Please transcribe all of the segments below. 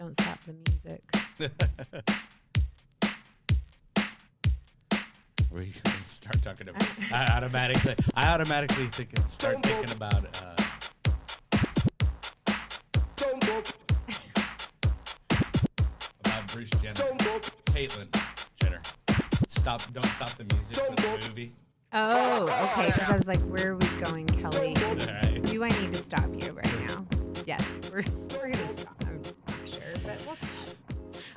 Don't stop the music. We start talking about. I automatically start thinking about. About Bruce Jenner, Caitlyn Jenner. Don't stop the music for the movie. Oh, okay. Because I was like, where are we going, Kelly? All right. Do I need to stop you right now? Yes, we're gonna stop. I'm not sure, but we'll stop.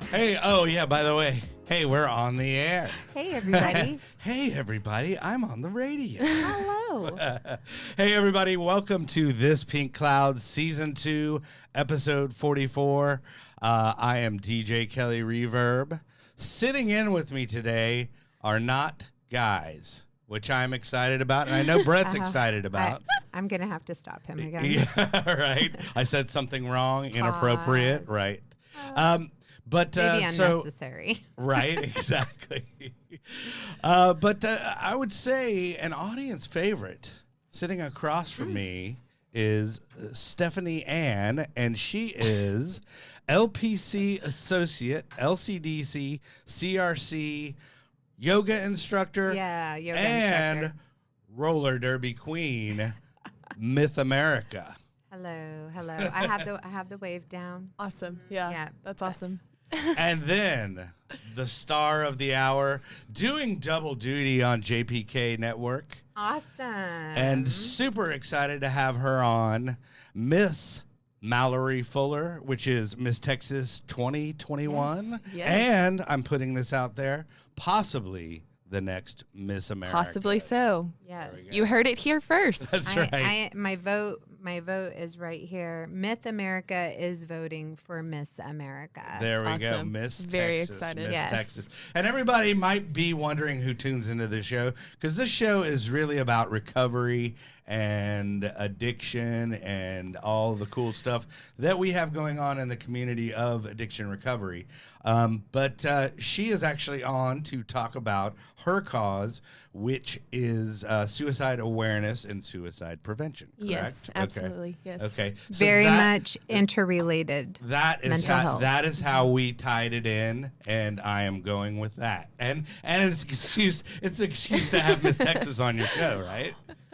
Hey, oh yeah, by the way, hey, we're on the air. Hey, everybody. Hey, everybody, I'm on the radio. Hello. Hey, everybody, welcome to This Pink Cloud, Season 2, Episode 44. I am DJ Kelly Reverb. Sitting in with me today are not guys, which I'm excited about, and I know Brett's excited about. I'm going to have to stop him again. Yeah, right. I said something wrong, inappropriate, Pause. right. But Maybe unnecessary. Right, exactly. But I would say an audience favorite sitting across from me is Stephanie Ann, and she is LPC Associate, LCDC, CRC, yoga instructor, yoga and instructor. roller derby queen, Myth America. Hello. I have the wave down. Awesome. Yeah. That's awesome. And then the star of the hour, doing double duty on JPK Network. Awesome. And super excited to have her on, Miss Mallory Fuller, which is Miss Texas 2021. Yes. And I'm putting this out there, possibly the next Miss America. Possibly so. Yes. You heard it here first. That's right. My vote is right here. Myth America is voting for Miss America. There we go, Awesome. Miss Very Texas. excited. Miss Yes. Texas. And everybody might be wondering who tunes into this show, because this show is really about recovery and addiction and all the cool stuff that we have going on in the community of addiction recovery. But she is actually on to talk about her cause, which is suicide awareness and suicide prevention. Correct? Yes, absolutely. Yes. Okay. So Very much interrelated. That is Mental health. that is how we tied it in, and I am going with that. And it's an excuse to have Miss Texas on your show, right?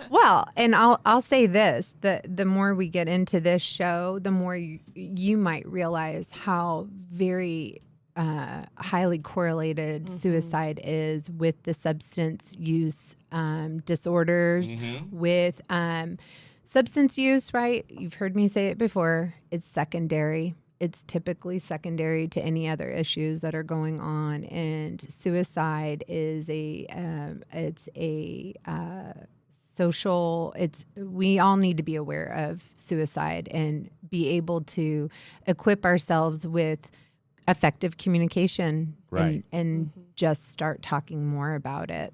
Well, and I'll say this: the more we get into this show, the more you might realize how very highly correlated suicide is with the substance use disorders, with substance use, right? You've heard me say it before. It's secondary. It's typically secondary to any other issues that are going on, and suicide is we all need to be aware of suicide and be able to equip ourselves with effective communication, Right. and just start talking more about it.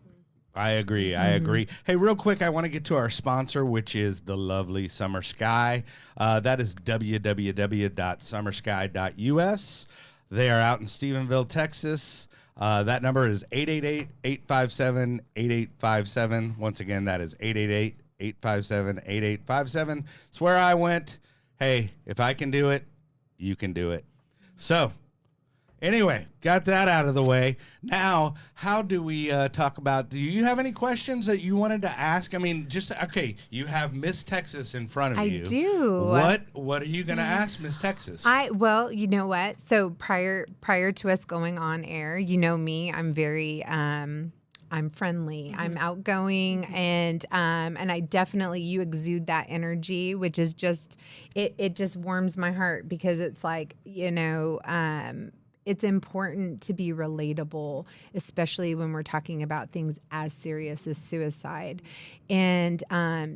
I agree. Hey, real quick, I want to get to our sponsor, which is the lovely Summer Sky. That is www.summersky.us. They are out in Stephenville, Texas. That number is 888-857-8857. Once again, that is 888-857-8857. It's where I went. Hey, if I can do it, you can do it. So, anyway, got that out of the way. Now, how do we talk about, do you have any questions that you wanted to ask? I mean, you have Miss Texas in front of you. I do. What are you going to ask Miss Texas? Well, you know what? So prior to us going on air, you know me, I'm very I'm friendly, I'm outgoing, and I definitely, you exude that energy, which is just it just warms my heart, because it's like, it's important to be relatable, especially when we're talking about things as serious as suicide. And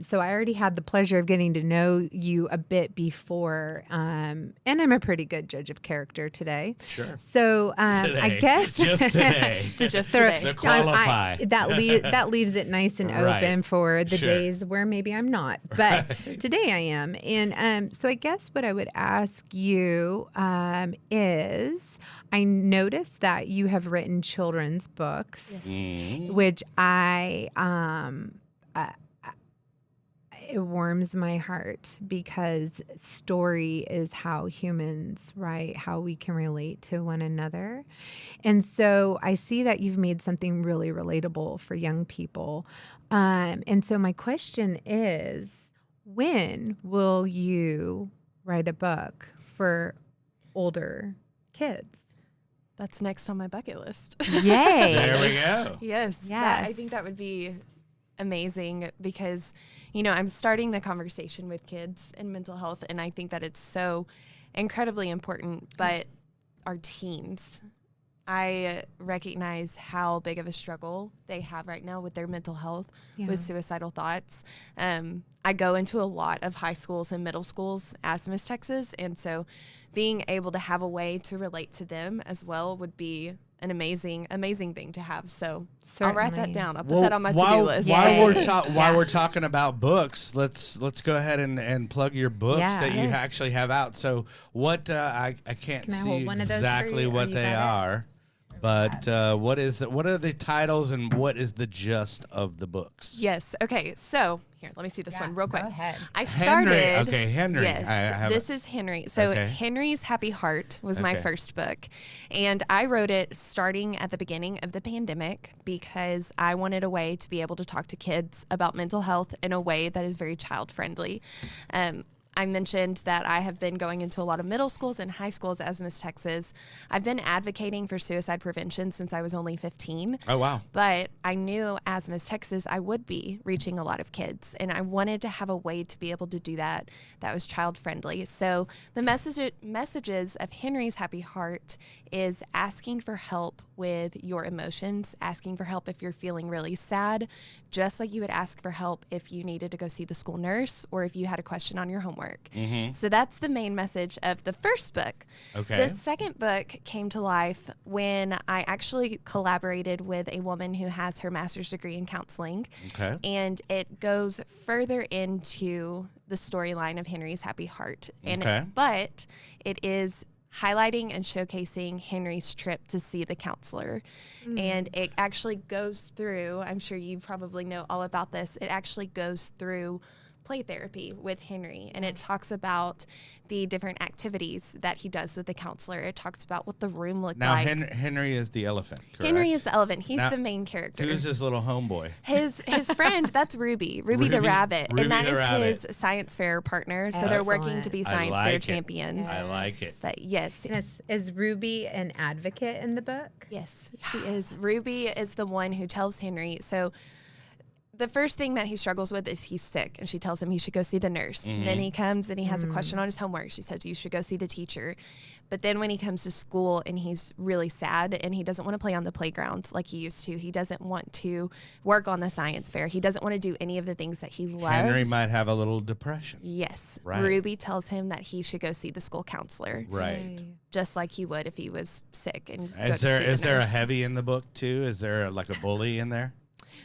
so I already had the pleasure of getting to know you a bit before, and I'm a pretty good judge of character today. Sure. So I guess just today. Just today. To qualify. That leaves it nice and open Right. for the Sure. days where maybe I'm not, but today I am. And so I guess what I would ask you is, I noticed that you have written children's books, Yes. which it warms my heart because story is how humans, right? How we can relate to one another. And so I see that you've made something really relatable for young people. And so my question is, when will you write a book for older kids? That's next on my bucket list. Yay. There we go. Yes. Yes. I think that would be amazing because, I'm starting the conversation with kids and mental health, and I think that it's so incredibly important. But our teens, I recognize how big of a struggle they have right now with their mental health, with suicidal thoughts. I go into a lot of high schools and middle schools as Miss Texas, and so being able to have a way to relate to them as well would be an amazing thing to have. So I'll write that down. I'll put that on my to-do list. While we're talking about books, let's go ahead and plug your books that you actually have out. So what I can't see exactly what they are. But what are the titles and what is the gist of the books? Yes. Okay. So here, let me see this one real quick. Go ahead. I started. Henry. Okay, Henry. Yes. This is Henry. So Henry's Happy Heart was my first book. And I wrote it starting at the beginning of the pandemic because I wanted a way to be able to talk to kids about mental health in a way that is very child friendly. I mentioned that I have been going into a lot of middle schools and high schools as Miss Texas. I've been advocating for suicide prevention since I was only 15. Oh, wow. But I knew as Miss Texas, I would be reaching a lot of kids. And I wanted to have a way to be able to do that was child friendly. So the messages of Henry's Happy Heart is asking for help with your emotions, asking for help if you're feeling really sad, just like you would ask for help if you needed to go see the school nurse or if you had a question on your homework. So that's the main message of the first book. Okay. The second book came to life when I actually collaborated with a woman who has her master's degree in counseling. Okay. And it goes further into the storyline of Henry's Happy Heart. But it is highlighting and showcasing Henry's trip to see the counselor. And it actually goes through, I'm sure you probably know all about this, it actually goes through play therapy with Henry, and it talks about the different activities that he does with the counselor. It talks about what the room looked like. Now, Henry is the elephant, correct? Henry is the elephant. He's the main character. Who's his little homeboy? His friend, that's Ruby the rabbit. Ruby and that the is rabbit. his science fair partner. So they're working to be science fair champions. I like it. But yes. And is Ruby an advocate in the book? Yes, she is. Ruby is the one who tells Henry. So the first thing that he struggles with is he's sick, and she tells him he should go see the nurse. And then he comes and he has a question on his homework. She says, you should go see the teacher. But then when he comes to school and he's really sad and he doesn't want to play on the playground like he used to, he doesn't want to work on the science fair, he doesn't want to do any of the things that he loves. Henry might have a little depression. Yes. Right. Ruby tells him that he should go see the school counselor. Right. Just like he would if he was sick. And Is there a heavy in the book too? Is there like a bully in there?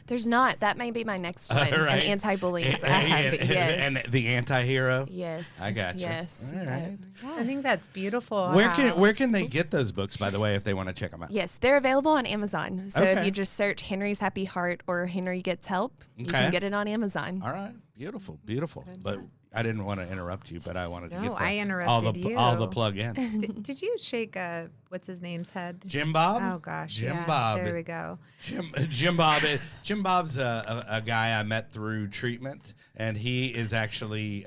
There's not. That may be my next one. Right. An anti-bullying book. Yes. And the anti-hero? Yes. I got you. Yes. All right. I think that's beautiful. Where can they get those books, by the way, if they want to check them out? Yes, they're available on Amazon. So Okay. if you just search Henry's Happy Heart or Henry Gets Help, you can get it on Amazon. All right. Beautiful. But I didn't want to interrupt you, but I wanted to get I interrupted you. all the plug in. Did you shake what's his name's head? Jim Bob? Oh gosh, Jim yeah. Bob. There we go. Jim Bob. Jim Bob's a guy I met through treatment, and he is actually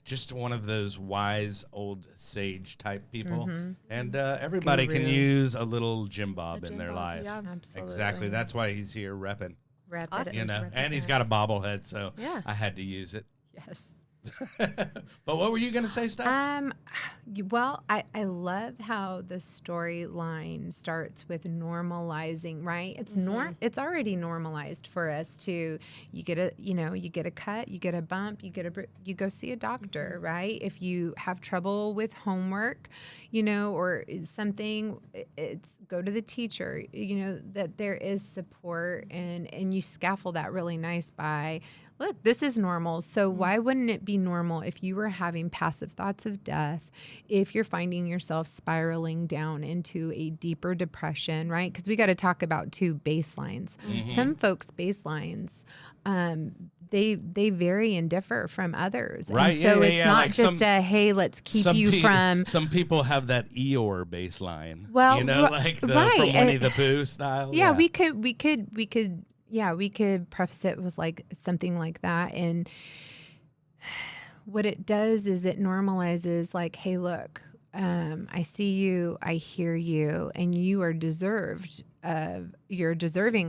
just one of those wise old sage type people. And everybody can use a little Jim Bob in their life. Yeah. Absolutely. Exactly. That's why he's here repping. Awesome. And he's got a bobblehead, so Yeah. I had to use it. Yes. But what were you going to say, Steph? Well, I love how the storyline starts with normalizing, right? It's already normalized for us to you get a cut, you get a bump, you go see a doctor, right? If you have trouble with homework, or something, it's go to the teacher, that there is support, and you scaffold that really nice by, look, this is normal. So why wouldn't it be normal if you were having passive thoughts of death, if you're finding yourself spiraling down into a deeper depression, right? Because we got to talk about two baselines. Some folks' baselines, they vary and differ from others. Right, And so yeah, it's yeah, not like just hey, let's keep you from. Some people have that Eeyore baseline. Well, like the right. from Winnie the Pooh style. Yeah, we could yeah, we could preface it with like something like that. And what it does is it normalizes like, hey, look, I see you, I hear you, and you're deserving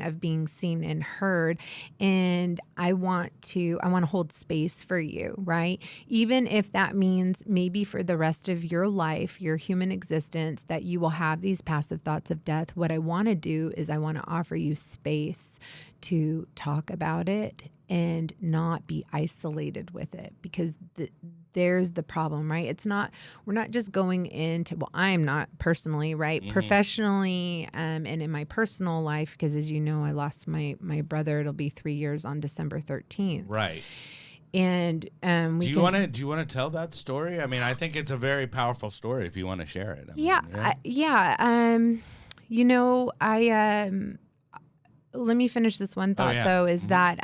of being seen and heard. And I want to hold space for you, right? Even if that means maybe for the rest of your life, your human existence, that you will have these passive thoughts of death. What I want to do is I want to offer you space to talk about it and not be isolated with it, because there's the problem, right? We're not just going into, well, I'm not personally, right? Mm-hmm. Professionally, and in my personal life, because as you know, I lost my brother. It'll be 3 years on December 13th. Right. And do you want to tell that story? I mean, I think it's a very powerful story if you want to share it. Let me finish this one thought, though, is that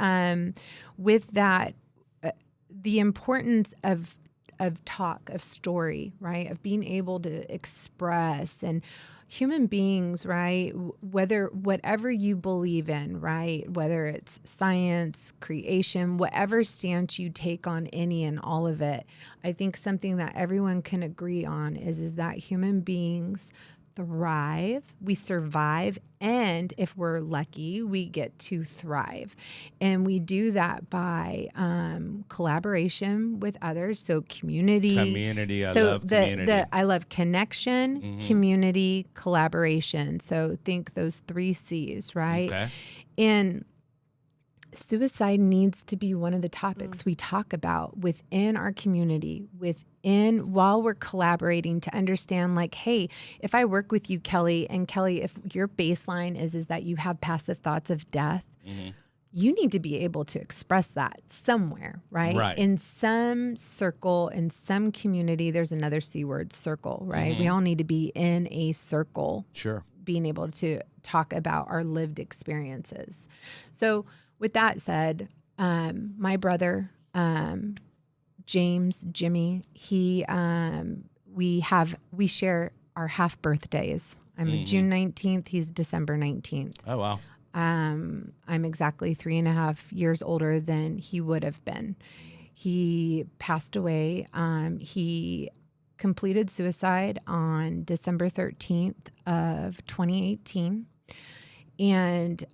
with that, the importance of talk, of story, right, of being able to express, and human beings, right, whatever you believe in, right, whether it's science, creation, whatever stance you take on any and all of it, I think something that everyone can agree on is that human beings thrive, we survive, and if we're lucky, we get to thrive. And we do that by collaboration with others. So community. I love community. I love connection, community, collaboration. So think those 3 C's, right? Okay. And suicide needs to be one of the topics we talk about within our community, while we're collaborating, to understand like, hey, if I work with you, Kelly, and Kelly, if your baseline is that you have passive thoughts of death, you need to be able to express that somewhere, right? In some circle, in some community. There's another C word, circle, right? We all need to be in a circle. Sure. Being able to talk about our lived experiences. So with that said, my brother, James, Jimmy, we share our half birthdays. I'm June 19th. He's December 19th. Oh, wow. I'm exactly 3.5 years older than he would have been. He passed away. He completed suicide on December 13th of 2018. And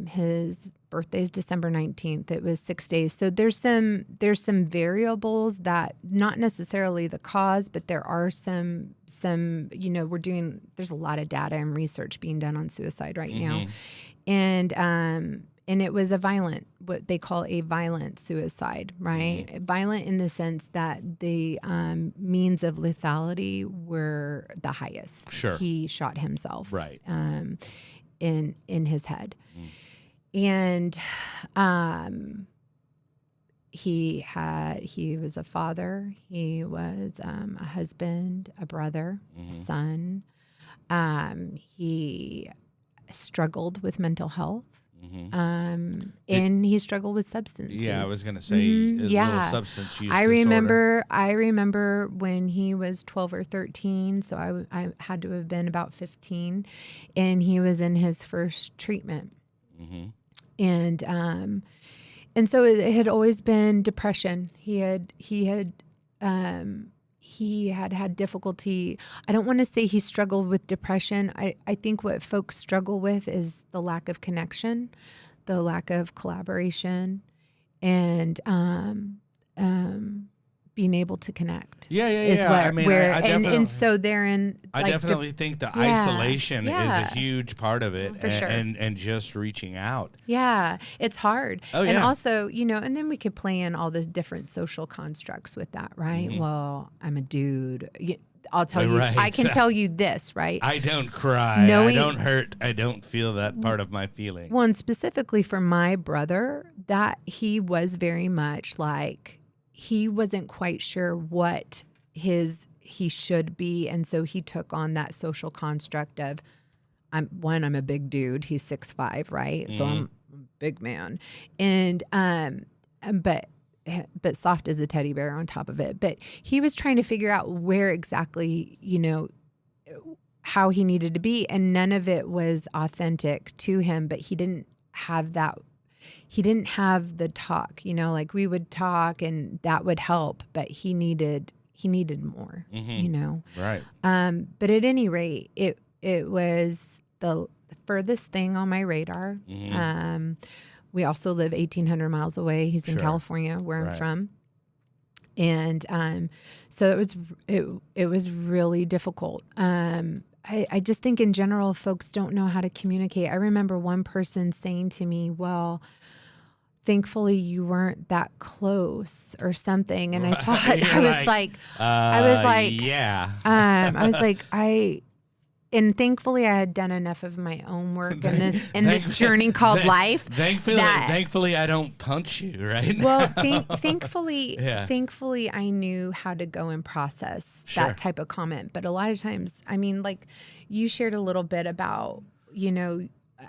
his birthday is December 19th. It was 6 days. So there's some variables that, not necessarily the cause, but there are some, there's a lot of data and research being done on suicide right now. And it was what they call a violent suicide, right? Violent in the sense that the means of lethality were the highest. Sure. He shot himself. Right. In his head. And he was a father, he was a husband, a brother, a son. He struggled with mental health. And he struggled with substances. Yeah, I was going to say a little substance use I disorder. remember when he was 12 or 13, so I had to have been about 15, and he was in his first treatment. And so it had always been depression. He had difficulty. I don't want to say he struggled with depression. I think what folks struggle with is the lack of connection, the lack of collaboration, and being able to connect. Yeah. I mean, I definitely, and so therein, I definitely think the isolation is a huge part of it, for sure. and just reaching out. Yeah, it's hard. Oh, and yeah. also, and then we could play in all the different social constructs with that, right? Well, I'm a dude. I'll tell you, I can tell you this, right? I don't cry. I don't hurt. I don't feel that part of my feeling. Well, and specifically for my brother, that he was very much like, he wasn't quite sure what he should be. And so he took on that social construct of, I'm a big dude. He's 6'5", right? So I'm a big man. And but soft as a teddy bear on top of it. But he was trying to figure out where exactly, how he needed to be. And none of it was authentic to him, but he didn't have that. He didn't have the talk, like we would talk and that would help, but he needed more, Right. But at any rate, it was the furthest thing on my radar. We also live 1,800 miles away. He's in California, where I'm from. And so it was really difficult. I just think in general, folks don't know how to communicate. I remember one person saying to me, well, thankfully you weren't that close or something. And I thought, I was like, and thankfully I had done enough of my own work in this journey called life. Thankfully I don't punch you, right? Well, thankfully I knew how to go and process that type of comment. But a lot of times, like you shared a little bit about,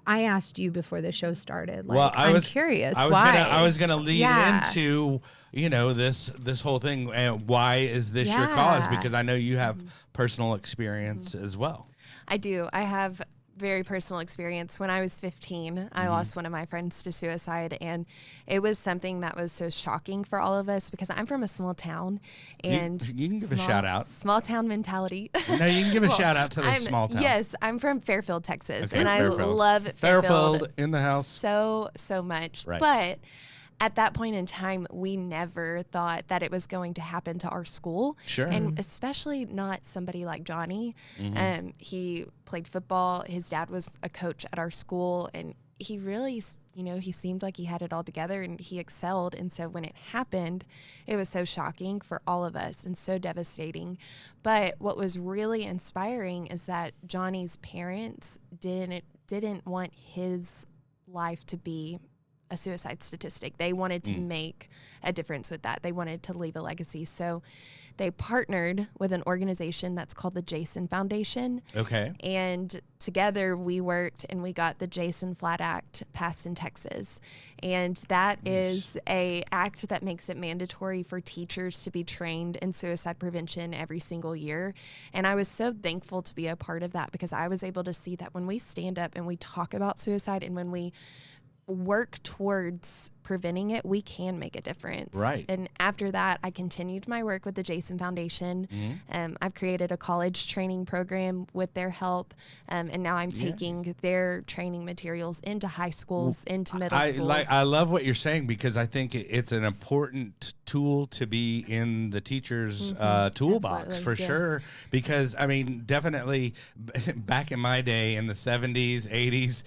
I asked you before the show started. Like, I'm curious. I was gonna lead into this whole thing. And why is this your cause? Because I know you have personal experience as well. I do. I have very personal experience. When I was 15, I lost one of my friends to suicide, and it was something that was so shocking for all of us because I'm from a small town, and you can give a shout out. Small town mentality. No, you can give a shout out to the small town. Yes, I'm from Fairfield, Texas, okay, and Fairfield. I love Fairfield in the house so much. Right. But at that point in time, we never thought that it was going to happen to our school. Sure. And especially not somebody like Johnny. He played football. His dad was a coach at our school. And he really, he seemed like he had it all together and he excelled. And so when it happened, it was so shocking for all of us and so devastating. But what was really inspiring is that Johnny's parents didn't want his life to be a suicide statistic. They wanted to make a difference with that. They wanted to leave a legacy. So they partnered with an organization that's called the Jason Foundation. Okay. And together we worked and we got the Jason Flat Act passed in Texas. And that is a act that makes it mandatory for teachers to be trained in suicide prevention every single year. And I was so thankful to be a part of that because I was able to see that when we stand up and we talk about suicide and when we work towards preventing it, we can make a difference. Right. And after that, I continued my work with the Jason Foundation. I've created a college training program with their help. And now I'm taking their training materials into high schools, into middle schools. I love what you're saying because I think it's an important tool to be in the teacher's toolbox. Absolutely. For sure. Because, definitely back in my day in the 70s, 80s,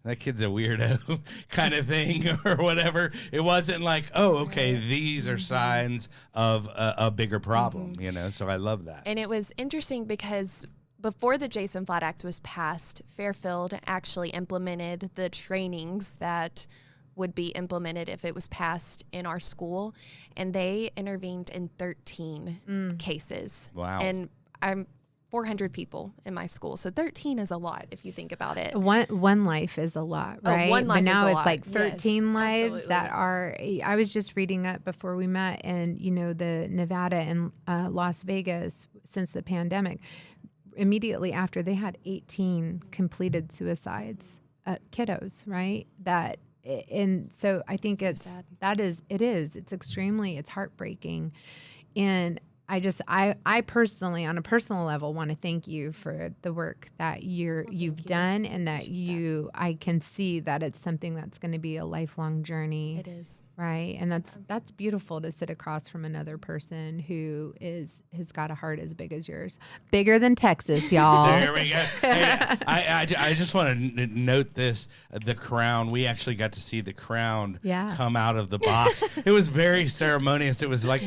that kid's a weirdo kind of thing or whatever. It wasn't like, these are signs of a bigger problem, so I love that. And it was interesting because before the Jason Flat Act was passed, Fairfield actually implemented the trainings that would be implemented if it was passed in our school. And they intervened in 13 cases. Wow. And I'm 400 people in my school. So 13 is a lot if you think about it. One life is a lot, right? One life but now is a it's lot. like 13 lives absolutely. that are, I was just reading up before we met and, the Nevada and Las Vegas since the pandemic, immediately after they had 18 completed suicides, kiddos, right? And so I think it's heartbreaking. And I personally, on a personal level, want to thank you for the work that you've done and that I can see that it's something that's going to be a lifelong journey. It is. Right. And that's beautiful to sit across from another person who has got a heart as big as yours. Bigger than Texas, y'all. There we go. Hey, I just want to note this, the crown. We actually got to see the crown come out of the box. It was very ceremonious. It was like,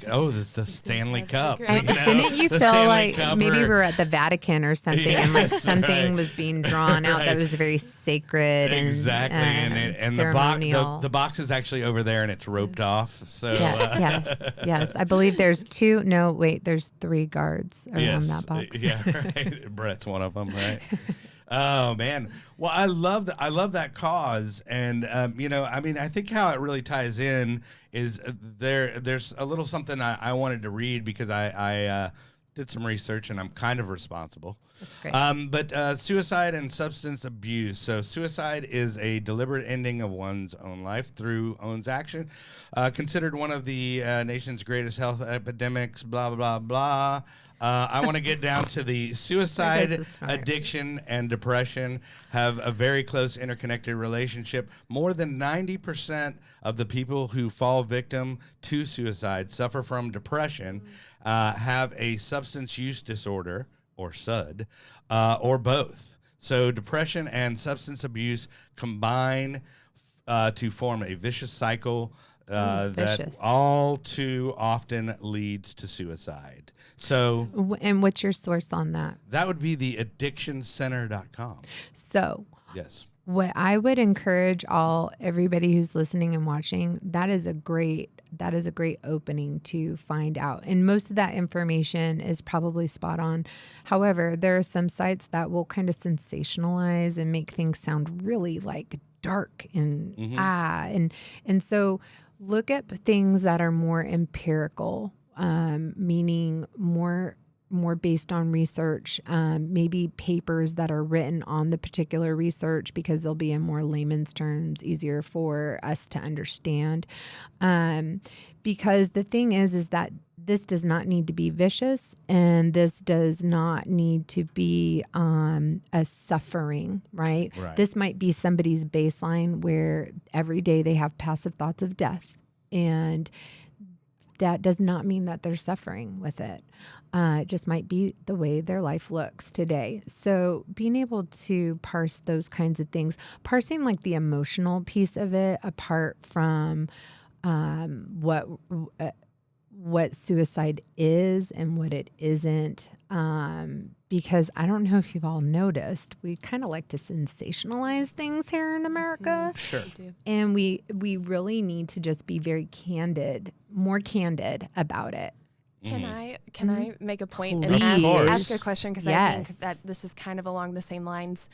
oh, this is the Stanley Cup. Didn't you feel like maybe we were at the Vatican or something and like something was being drawn out that was very sacred exactly. and ceremonial. The box is actually over there and it's roped off. So yes. I believe there's there's 3 guards around that box. Yeah, right. Brett's one of them, right? Oh man. Well, I love that cause, and I think how it really ties in is there's a little something I wanted to read because I did some research and I'm kind of responsible. That's great. But suicide and substance abuse. So suicide is a deliberate ending of one's own life through one's action, considered one of the nation's greatest health epidemics. Blah blah blah blah. I want to get down to the suicide, addiction, and depression have a very close interconnected relationship. More than 90% of the people who fall victim to suicide suffer from depression, have a substance use disorder, or SUD, or both. So depression and substance abuse combine to form a vicious cycle that all too often leads to suicide. So, and what's your source on that? That would be the addictioncenter.com. So, yes. What I would encourage everybody who's listening and watching, that is a great opening to find out. And most of that information is probably spot on. However, there are some sites that will kind of sensationalize and make things sound really like dark and and so look at things that are more empirical, meaning more based on research, maybe papers that are written on the particular research because they'll be in more layman's terms, easier for us to understand. Because the thing is that this does not need to be vicious, and this does not need to be a suffering, right? This might be somebody's baseline where every day they have passive thoughts of death, and that does not mean that they're suffering with it. It just might be the way their life looks today. So being able to parse those kinds of things, parsing like the emotional piece of it apart from what suicide is and what it isn't, because I don't know if you've all noticed, we kind of like to sensationalize things here in America. Sure. And we really need to just be very more candid about it. Can I make a point Please. and ask a question? Because I think Yes. that this is kind of along the same lines.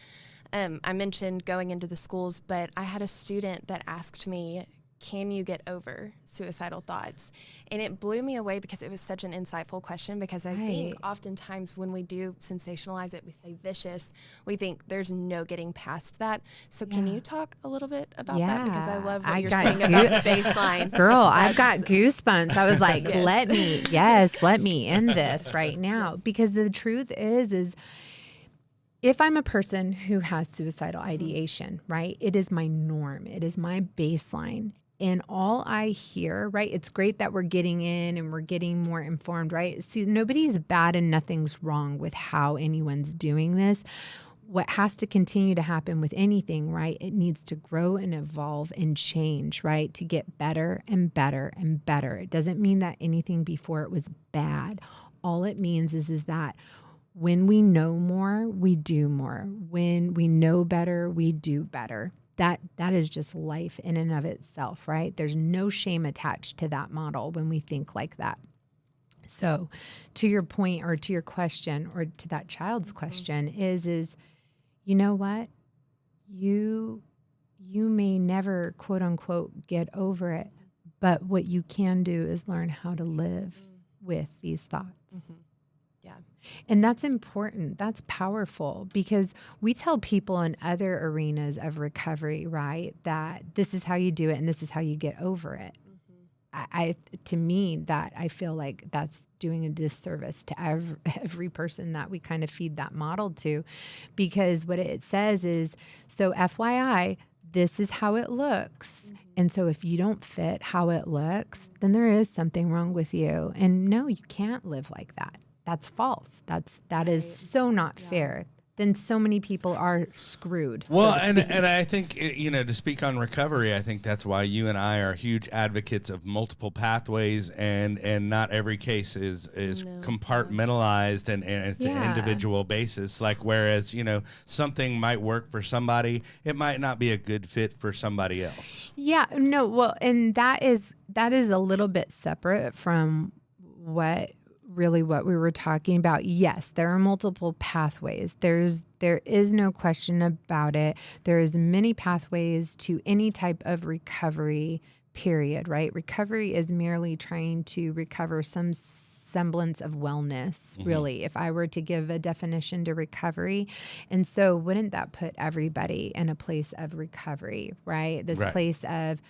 I mentioned going into the schools, but I had a student that asked me, can you get over suicidal thoughts? And it blew me away because it was such an insightful question, because I think oftentimes when we do sensationalize it, we say vicious, we think there's no getting past that. So can you talk a little bit about that? Because I love what you're saying about the baseline. Girl, I've got goosebumps. I was like, let me end this right now. Because the truth is if I'm a person who has suicidal ideation, right, it is my norm. It is my baseline. And all I hear, right, it's great that we're getting in and we're getting more informed, right? See, nobody's bad and nothing's wrong with how anyone's doing this. What has to continue to happen with anything, right? It needs to grow and evolve and change, right? To get better and better and better. It doesn't mean that anything before it was bad. All it means is that when we know more, we do more. When we know better, we do better. That is just life in and of itself, right? There's no shame attached to that model when we think like that. So to your point, or to your question, or to that child's question is, you know what? You may never, quote unquote, get over it, but what you can do is learn how to live with these thoughts. Yeah. And that's important. That's powerful, because we tell people in other arenas of recovery, right, that this is how you do it and this is how you get over it. To me, that I feel like that's doing a disservice to every person that we kind of feed that model to, because what it says is, so FYI, this is how it looks. And so if you don't fit how it looks, then there is something wrong with you. And no, you can't live like that. That's false. That is so not fair. Then so many people are screwed. Well, and I think, to speak on recovery, I think that's why you and I are huge advocates of multiple pathways, and not every case is compartmentalized and it's an individual basis. Like, whereas, something might work for somebody, it might not be a good fit for somebody else. Yeah, no, well, and that is a little bit separate from what really what we were talking about. Yes, there are multiple pathways. There is no question about it. There's many pathways to any type of recovery, period, right? Recovery is merely trying to recover some semblance of wellness, really, if I were to give a definition to recovery. And so wouldn't that put everybody in a place of recovery, right? This place of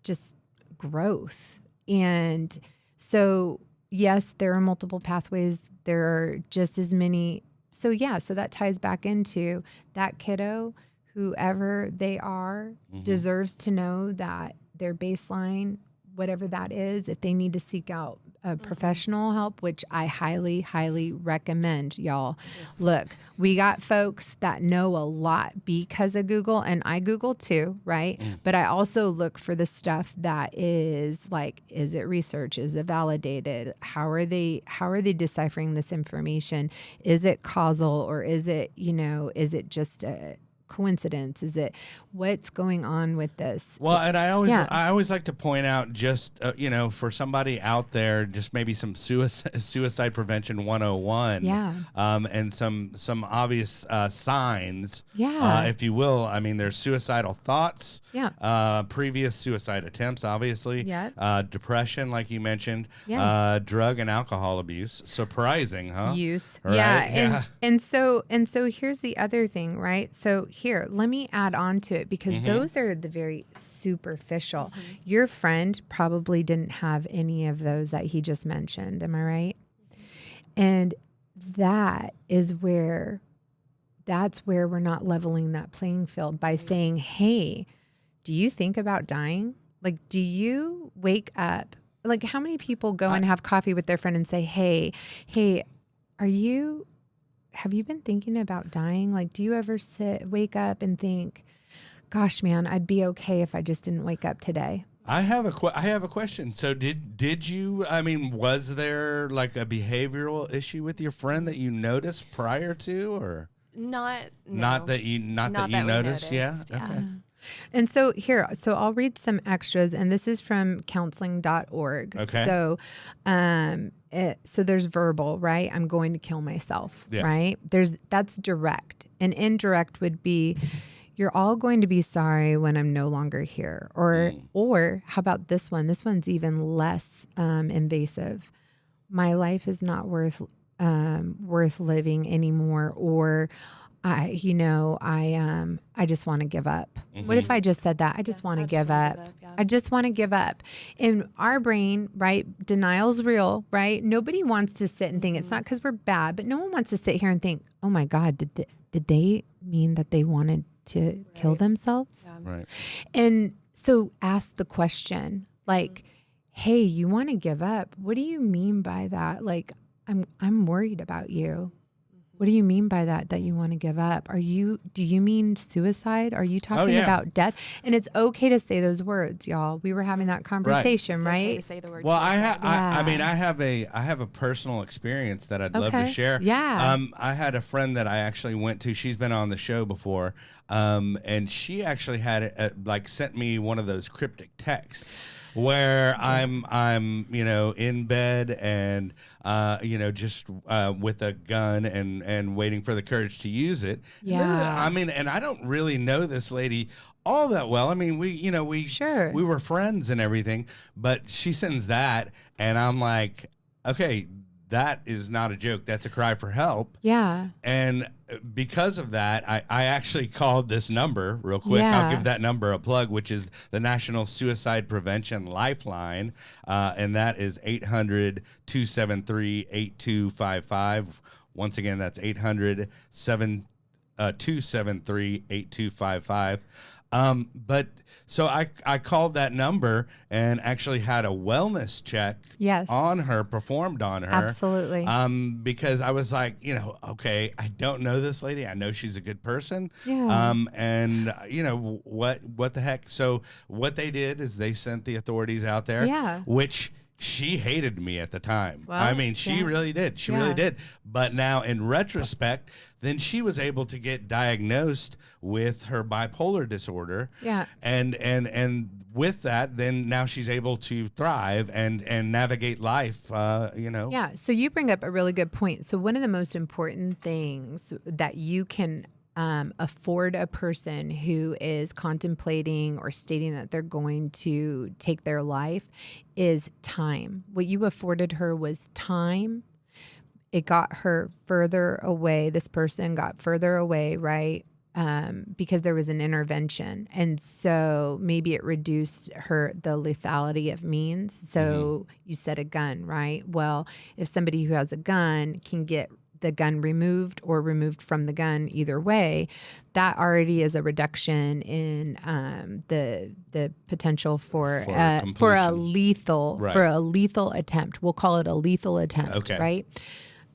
just growth. And so, yes, there are multiple pathways. There are just as many. So yeah, so that ties back into that kiddo, whoever they are, deserves to know that their baseline, whatever that is, if they need to seek out professional help, which I highly, highly recommend, y'all. Yes. Look, we got folks that know a lot because of Google, and I Google too, right? But I also look for the stuff that is like, is it research? Is it validated? How are they deciphering this information? Is it causal, or is it, is it just a coincidence? Is it, what's going on with this? Well, and I always like to point out, just for somebody out there, just maybe some suicide prevention 101, and some obvious signs, if you will. I mean, there's suicidal thoughts, previous suicide attempts, obviously, depression, like you mentioned, drug and alcohol abuse. Surprising, huh? Use, right? And so here's the other thing, right? So here, let me add on to it, because those are the very superficial. Your friend probably didn't have any of those that he just mentioned. Am I right? And that's where we're not leveling that playing field by saying, hey, do you think about dying? Like, do you wake up? Like, how many people go and have coffee with their friend and say, hey, have you been thinking about dying? Like, do you ever wake up and think, gosh, man, I'd be okay if I just didn't wake up today? I have a question. So did you, I mean, was there like a behavioral issue with your friend that you noticed prior to, or not that you noticed? Yeah. Okay. And so I'll read some extras, and this is from counseling.org. Okay. So, so there's verbal, right? I'm going to kill myself, right? That's direct. And indirect would be, you're all going to be sorry when I'm no longer here. Or how about this one? This one's even less invasive. My life is not worth living anymore. Or I just want to give up. What if I just said that? I just want to give up. I just want to give up. In our brain, right? Denial's real, right? Nobody wants to sit and think, it's not because we're bad, but no one wants to sit here and think, oh my God, did they mean that they wanted to kill themselves? Right. And so ask the question, like, hey, you want to give up? What do you mean by that? Like, I'm worried about you. What do you mean by that you want to give up? Do you mean suicide? Are you talking about death? And it's okay to say those words, y'all. We were having that conversation, right? It's okay to say the word well, suicide. I have a personal experience that I'd love to share. Yeah. I had a friend that I actually went to. She's been on the show before. And she actually had sent me one of those cryptic texts where I'm in bed and just with a gun and waiting for the courage to use it. Yeah. And I don't really know this lady all that well. I mean, we were friends and everything, but she sends that, and I'm like, okay, that is not a joke. That's a cry for help. Yeah. And because of that, I actually called this number real quick. Yeah. I'll give that number a plug, which is the National Suicide Prevention Lifeline. And that is 800-273-8255. Once again, that's 800-273-8255. But so I called that number and actually had a wellness check on her, performed on her. Absolutely. Because I was like, okay, I don't know this lady. I know she's a good person. Yeah. And what the heck? So what they did is they sent the authorities out there, which she hated me at the time. Well, I mean, she really did. She really did. But now in retrospect, then she was able to get diagnosed with her bipolar disorder. Yeah. And with that, then now she's able to thrive and navigate life, Yeah. So you bring up a really good point. So one of the most important things that you can afford a person who is contemplating or stating that they're going to take their life is time. What you afforded her was time. It got her further away. This person got further away, right? Because there was an intervention. And so maybe it reduced the lethality of means. So you said a gun, right? Well, if somebody who has a gun can get the gun removed or removed from the gun, either way, that already is a reduction in the potential for a lethal attempt. We'll call it a lethal attempt, right?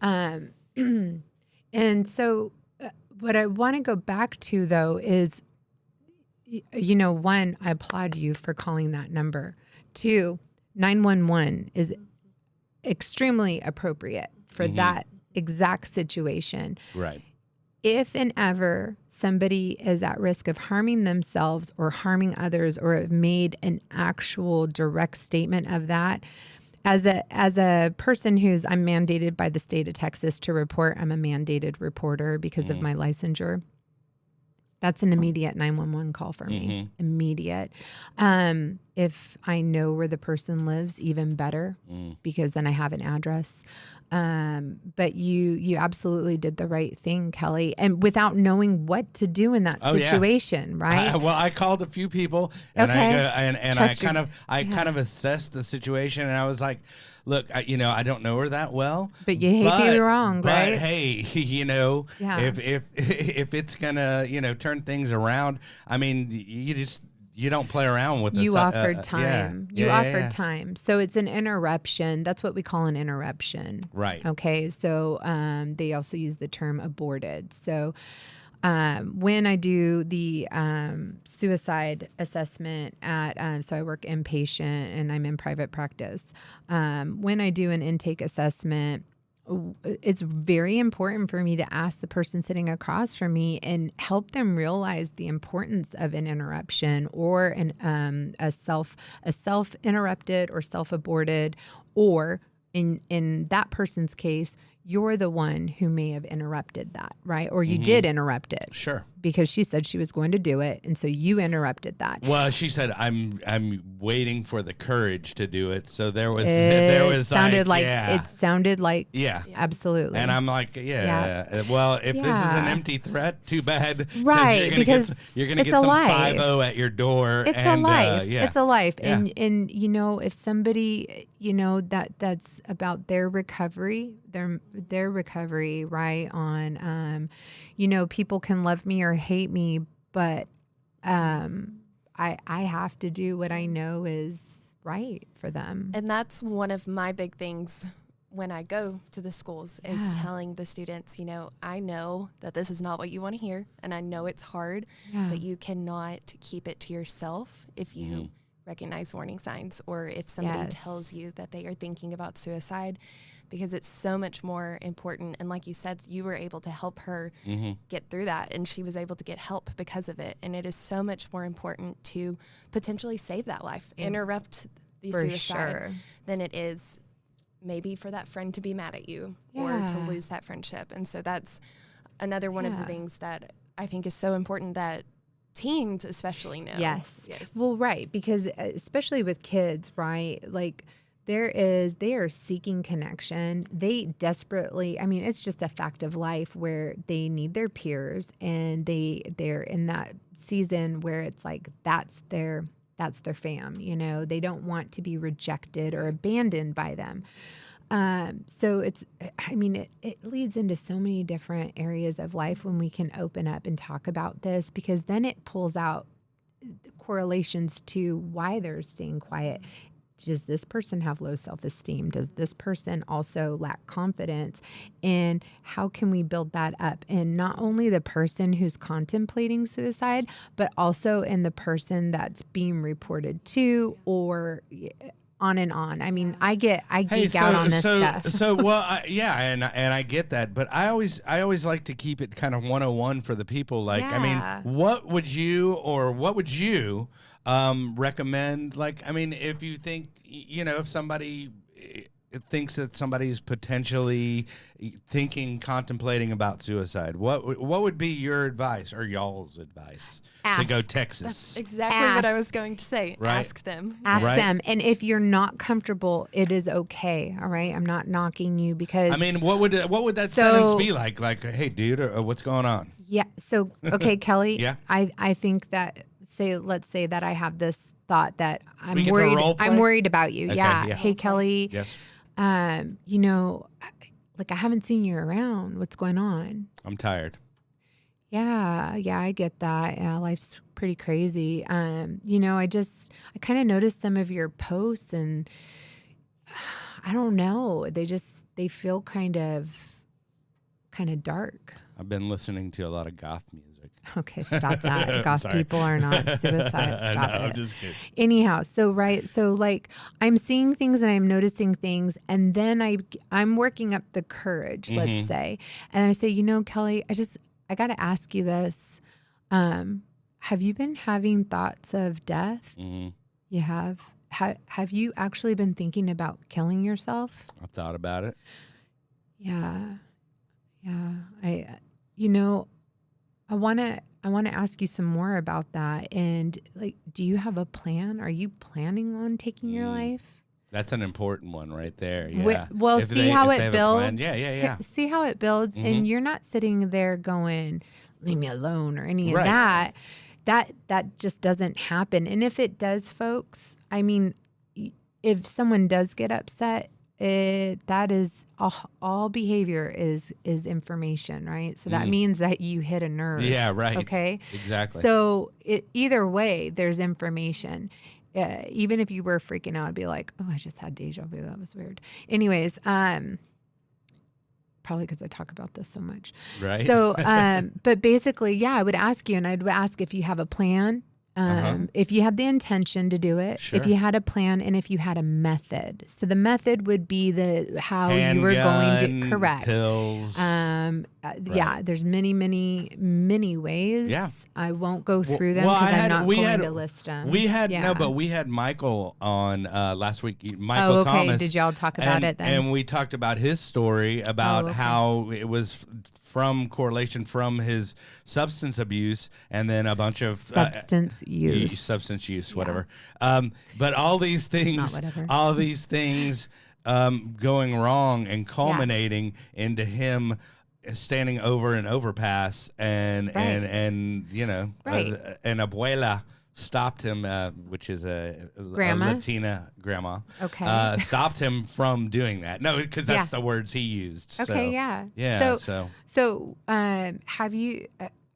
And so what I want to go back to though is, one, I applaud you for calling that number. 2, 911 is extremely appropriate for that exact situation. Right. If and ever somebody is at risk of harming themselves or harming others, or have made an actual direct statement of that, as a person I'm mandated by the state of Texas to report, I'm a mandated reporter because of my licensure. That's an immediate 911 call for me. Immediate. If I know where the person lives, even better, because then I have an address. But you absolutely did the right thing, Kelly, and without knowing what to do in that situation, right? I called a few people, and I kind of assessed the situation, and I was like, look, I don't know her that well, but you hate me wrong, right? But hey, if it's gonna turn things around, I mean, you don't play around with this. You offered time. You offered time. So it's an interruption. That's what we call an interruption. Right. Okay. So they also use the term aborted. So when I do the suicide assessment so I work inpatient and I'm in private practice. When I do an intake assessment, it's very important for me to ask the person sitting across from me and help them realize the importance of an interruption or a self interrupted or self aborted, or in that person's case, you're the one who may have interrupted that, right? Or you did interrupt it. Sure. Because she said she was going to do it, and so you interrupted that. Well, she said, "I'm waiting for the courage to do it." So It sounded like absolutely. And I'm like, well, if this is an empty threat, too bad. Right, because you're gonna get some 5-0 at your door. It's a life. It's a life. Yeah. And if somebody that's about their recovery, their recovery, right? On people can love me or hate me, but I have to do what I know is right for them. And that's one of my big things when I go to the schools is telling the students, I know that this is not what you want to hear, and I know it's hard, but you cannot keep it to yourself if you recognize warning signs, or if somebody tells you that they are thinking about suicide, because it's so much more important. And like you said, you were able to help her get through that, and she was able to get help because of it. And it is so much more important to potentially save that life, interrupt the suicide, than it is maybe for that friend to be mad at you or to lose that friendship. And so that's another one of the things that I think is so important that teens especially know. Yes. Well, right. Because especially with kids, right? Like they are seeking connection. They desperately, it's just a fact of life where they need their peers, and they're in that season where it's like, that's their fam, they don't want to be rejected or abandoned by them. So it leads into so many different areas of life when we can open up and talk about this, because then it pulls out correlations to why they're staying quiet. Does this person have low self-esteem? Does this person also lack confidence? And how can we build that up? And not only the person who's contemplating suicide, but also in the person that's being reported to, or on and on. I mean, I geek out on this stuff. And I get that, but I always like to keep it kind of 101 for the people. Like, I mean, what would you recommend? Like, I mean, if you think, if somebody thinks that somebody's potentially contemplating about suicide, what would be your advice or y'all's advice to go Texas? That's exactly what I was going to say. Right. Ask them. Ask them. And if you're not comfortable, it is okay. All right. I'm not knocking you because I mean, what would that sentence be like? Like, hey, dude, what's going on? Yeah. So, okay, Kelly. Yeah. I think that let's say that I have this thought that We get to role play? I'm worried about you. Okay, yeah. yeah. Hey, Kelly. Yes. Like I haven't seen you around. What's going on? I'm tired. Yeah, I get that. Yeah, life's pretty crazy. I kind of noticed some of your posts and I don't know. They feel kind of dark. I've been listening to a lot of goth music. Okay, stop that. Goth sorry. people are not suicide. Stop it. I'm just kidding. Anyhow, so like I'm seeing things and I'm noticing things, and then I'm working up the courage, let's say, and I say, Kelly, I got to ask you this. Have you been having thoughts of death? Mm-hmm. You have. Have you actually been thinking about killing yourself? I've thought about it. Yeah. I want to ask you some more about that. And like, do you have a plan? Are you planning on taking your life? That's an important one right there. Yeah. Well, see how it builds. Yeah. See how it builds. And you're not sitting there going, leave me alone or any of that. That just doesn't happen. And if it does, folks, I mean, if someone does get upset, that is all behavior is information, right? So that means that you hit a nerve. Yeah, right. Okay. Exactly. So either way, there's information. Even if you were freaking out, I'd be like, oh, I just had deja vu. That was weird. Anyways, probably because I talk about this so much. Right. So, but basically, I would ask you, and I'd ask if you have a plan. If you had the intention to do it, Sure. if you had a plan, and if you had a method. So the method would be how you were Handgun, going to correct. Pills. Yeah, there's many, many, many ways. Yeah. I won't go through them because I'm not going to list them. We had Yeah. but we had Michael on last week. Michael Oh, okay. Thomas. Did y'all talk about it then? And we talked about his story about okay. how it was from correlation from his substance abuse and then a bunch of substance use, whatever. But all these things, going wrong and culminating into him standing over an overpass and an abuela stopped him, which is a Latina grandma. Okay. Stopped him from doing that. No, because that's the words he used. Okay. So, yeah. So have you?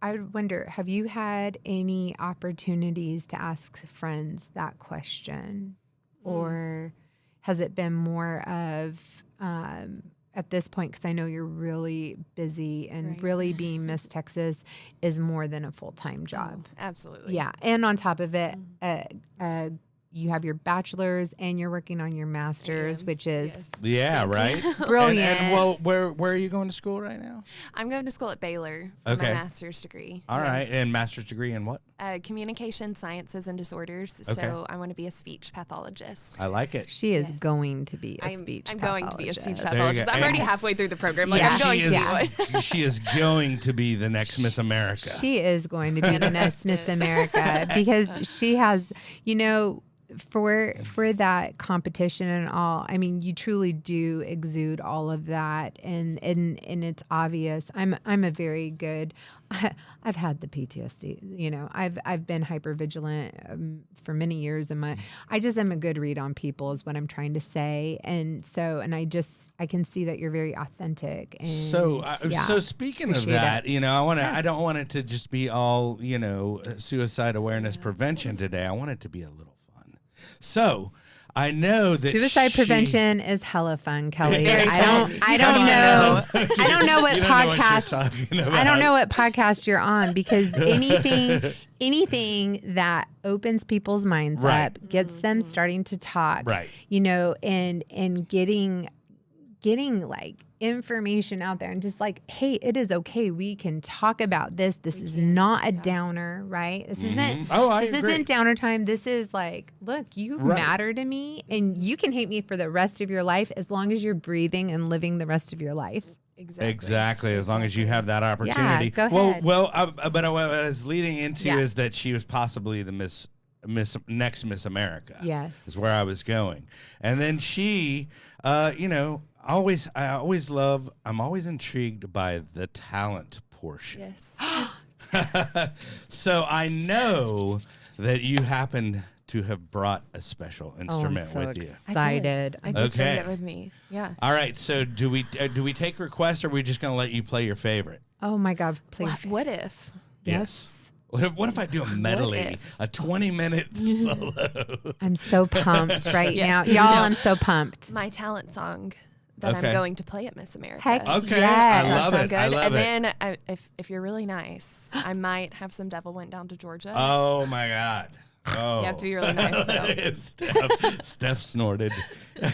I would wonder, have you had any opportunities to ask friends that question, or has it been more of at this point, because I know you're really busy and really being Miss Texas is more than a full-time job. Oh, absolutely. Yeah. And on top of it, you have your bachelor's and you're working on your master's, which is right. brilliant. And well, where are you going to school right now? I'm going to school at Baylor for my master's degree. All right. And master's degree in what? Communication sciences and disorders. Okay. So I want to be a speech pathologist. I like it. She is going to be a speech I'm pathologist. going to be a speech you pathologist. go. I'm already And- halfway through the program. Like I'm going to be one. She is going to be the next Miss America. She is going to be the next Miss America because she has, for that competition and all, I mean, you truly do exude all of that, and it's obvious. I'm a very good. I've had the PTSD. I've been hypervigilant for many years, and I just am a good read on people is what I'm trying to say, and I can see that you're very authentic. And So speaking of that, I don't want it to just be all suicide awareness prevention today. I want it to be a little fun. So I know that Suicide she- prevention is hella fun, Kelly. Very I don't fun. I don't Come on know. now. I don't know what You don't know what you're podcast talking about. I don't know what podcast you're on because anything that opens people's minds Right. up, gets them starting to talk, Right. and getting like information out there and just like, hey, it is okay. We can talk about this. This is not a downer, right? This isn't I this agree. isn't downer time. This is like, look, you Right. matter to me and you can hate me for the rest of your life as long as you're breathing and living the rest of your life. Exactly. As long as you have that opportunity. go ahead. But what I was leading into Yeah. is that she was possibly the next Miss America. Yes. Is where I was going. And then she, I'm always intrigued by the talent portion. Yes. So I know that you happen to have brought a special instrument Oh, I'm so with you. excited. I did Okay. bring it with me. Yeah. All right. So do we take requests, or are we just going to let you play your favorite? Oh my God, please. What if? Yes. What if I do a medley, if? a 20-minute solo? I'm so pumped right Yes. now. Y'all, No. I'm so pumped. My talent song that Okay. I'm going to play at Miss America. Heck Okay, yes. I love Sound it. good? I love and it. then if you're really nice, I might have some Devil Went Down to Georgia. Oh my God. Oh. You have to be really nice though. Steph snorted.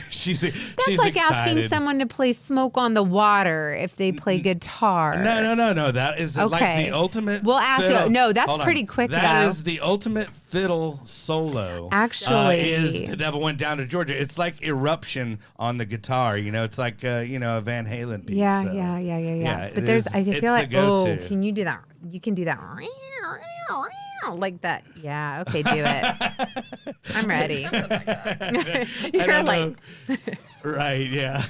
she's That's she's like excited. asking someone to play Smoke on the Water if they play guitar. No. That is like Okay. the ultimate. We'll ask you- fiddle. no, that's Hold on. pretty quick, That though. is the ultimate fiddle solo. Actually. is The Devil Went Down to Georgia. It's like Eruption on the guitar. It's like a Van Halen piece. Yeah, so. yeah. But it there's, is- I it's feel the like, go-to. can you do that? You can do that. Like that. Yeah. Okay. Do it. I'm ready. I You're don't like, know. Right, yeah.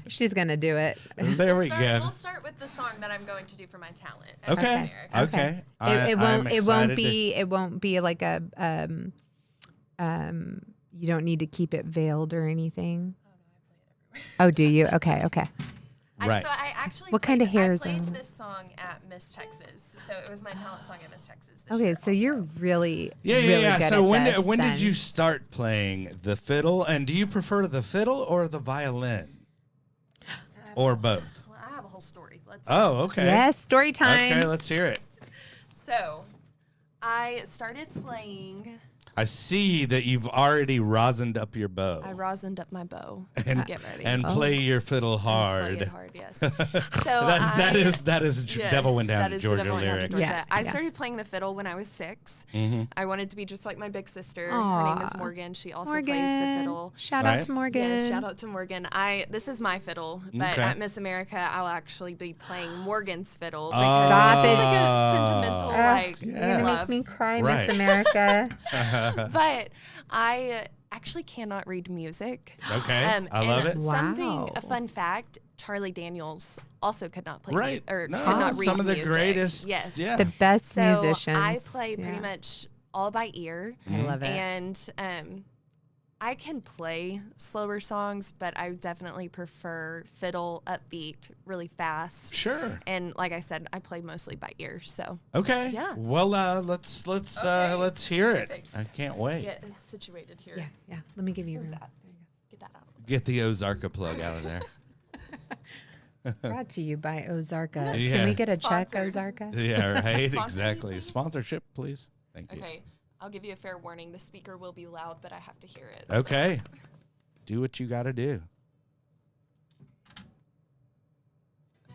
she's going to do it. There we go. We'll start with the song that I'm going to do for my talent. at Okay. Miss America. Okay. It I'm won't excited to- be like a you don't need to keep it veiled or anything. Oh, do you? Okay. Right. So I actually What kind of hair I is played on? this song at Miss Texas. So it was my talent song at Miss Texas this Okay, year so you're also. really Yeah. good So at this, when then. did you start playing the fiddle? And do you prefer the fiddle or the violin? Or both? Well, I have a whole story. Let's Oh, okay. Yes, story time. Okay, let's hear it. So I started playing. I see that you've already rosined up your bow. I rosined up my bow and to get ready. and play your fiddle hard. Play it hard, yes. So that is yes, Devil Went Down that to is the Georgia Devil Went Down to lyric. Georgia. Yeah, I yeah. started playing the fiddle when I was 6. I wanted to be just like my big sister. Her Aw. name is Morgan. She also Morgan. plays the fiddle. Shout Right. out to Morgan. Yes, shout out to Morgan. This is my fiddle, but Okay. at Miss America, I'll actually be playing Morgan's fiddle Oh. because Stop it's just it. like a sentimental like You're gonna love. make me cry, Right. Miss America. But I actually cannot read music. Okay, I love and it. Wow. A fun fact, Charlie Daniels also could not play Right. or No, could not read some of the music. greatest. Yes. Yeah. The best So musicians. I play pretty Yeah. much all by ear. I love it. And I can play slower songs, but I definitely prefer fiddle, upbeat, really fast. Sure. And like I said, I play mostly by ear. So Okay. Yeah. Well, let's hear it. Perfect. I can't wait. get it situated here. Yeah. Let me give you room. That. Get that out. Get the Ozarka plug out of there. Brought to you by Ozarka. Yeah. Can we get a check, Sponsored. Ozarka? Yeah, right. Sponsor me, Exactly. please? Sponsorship, please. Thank you. Okay. I'll give you a fair warning. The speaker will be loud, but I have to hear it. so- Okay. Do what you got to do.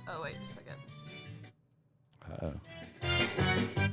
Oh, wait just a second. Uh-oh.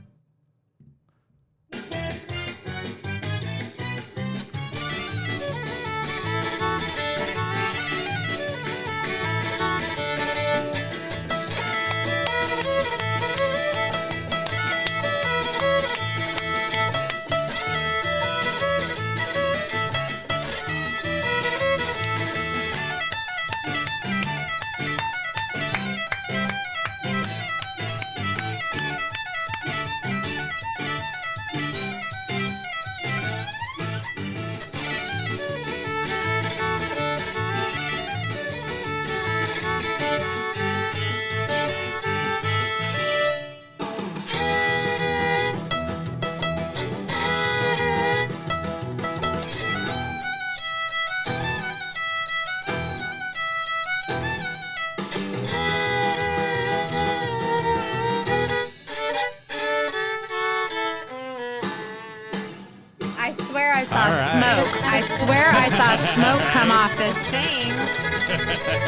saw smoke come off this thing.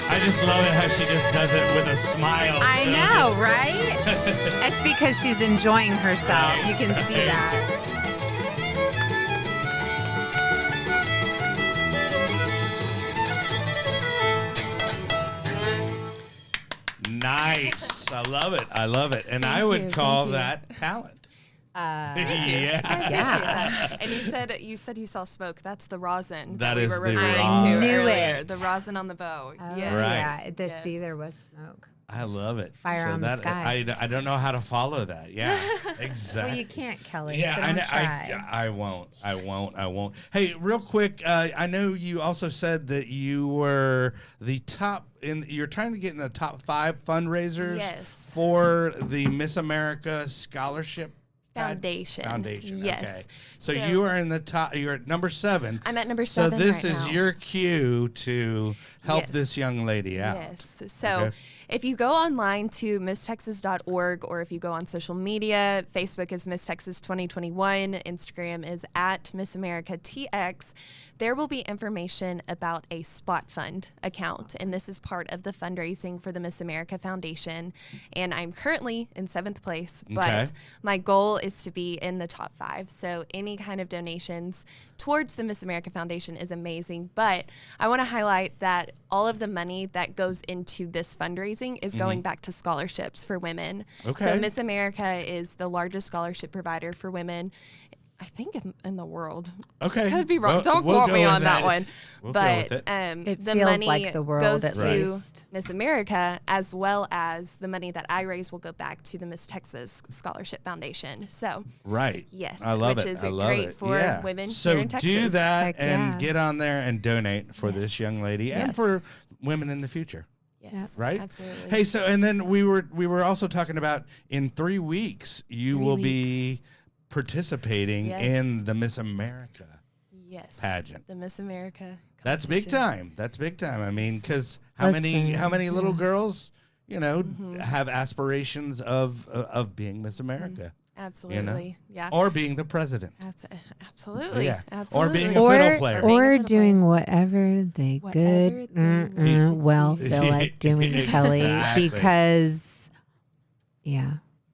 I just love it how she just does it with a smile. I know, right? It's because she's enjoying herself. You can see that. Nice. I love it. I love it. And I Thank would you, call thank you. that talent. I Yeah. appreciate Yeah. that. And you said you saw smoke. That's the rosin That we is were the referring rosin. to I knew earlier. it. The rosin on the bow. Oh, Yes. yeah. Yes. See, there was smoke. I love it. Fire on the sky. I don't know how to follow that. Yeah, exactly. Well, you can't, Kelly. Yeah, so I, don't know, try. I won't. Hey, real quick, I know you also said that you were you're trying to get in the top 5 fundraisers Yes. for the Miss America Scholarship Foundation. Okay. Yes. So So- you are in the top, you're at number 7. I'm at number So 7 this right is now. your cue to help Yes. this young lady out. Yes. So Okay. if you go online to misstexas.org, or if you go on social media, Facebook is Miss Texas 2021, Instagram is at Miss America TX, there will be information about a spot fund account. And this is part of the fundraising for the Miss America Foundation. And I'm currently in 7th place, but Okay. my goal is to be in the top 5. So any kind of donations towards the Miss America Foundation is amazing. But I want to highlight that all of the money that goes into this fundraising is going back to scholarships for women. Okay. So Miss America is the largest scholarship provider for women, I think, in the world. Okay. Could be wrong. Well, Don't we'll quote go me with on that one. We'll go But with it. It the feels money like the world, goes at to least. Miss America, as well as the money that I raise will go back to the Miss Texas Scholarship Foundation. So Right. yes, I love which it. is I love great it. for Yeah. women so here in Texas. do that Heck and yeah. get on there and donate for this Yes. young lady and Yes. for women in the future. Yes, Right? absolutely. Hey, so and then we were also talking about in 3 weeks you 3 will weeks. be participating Yes. in the Miss America yes, pageant. the Miss America. That's big competition. time. That's big time. I mean, because how many Listen, little yeah. girls, have aspirations of being Miss America, Absolutely, yeah. or being the president. Absolutely, Yeah. Or absolutely. being a fiddle player. Being a Or fiddle doing whatever they Whatever good they want to well do. feel like doing, Kelly, Exactly. because yeah.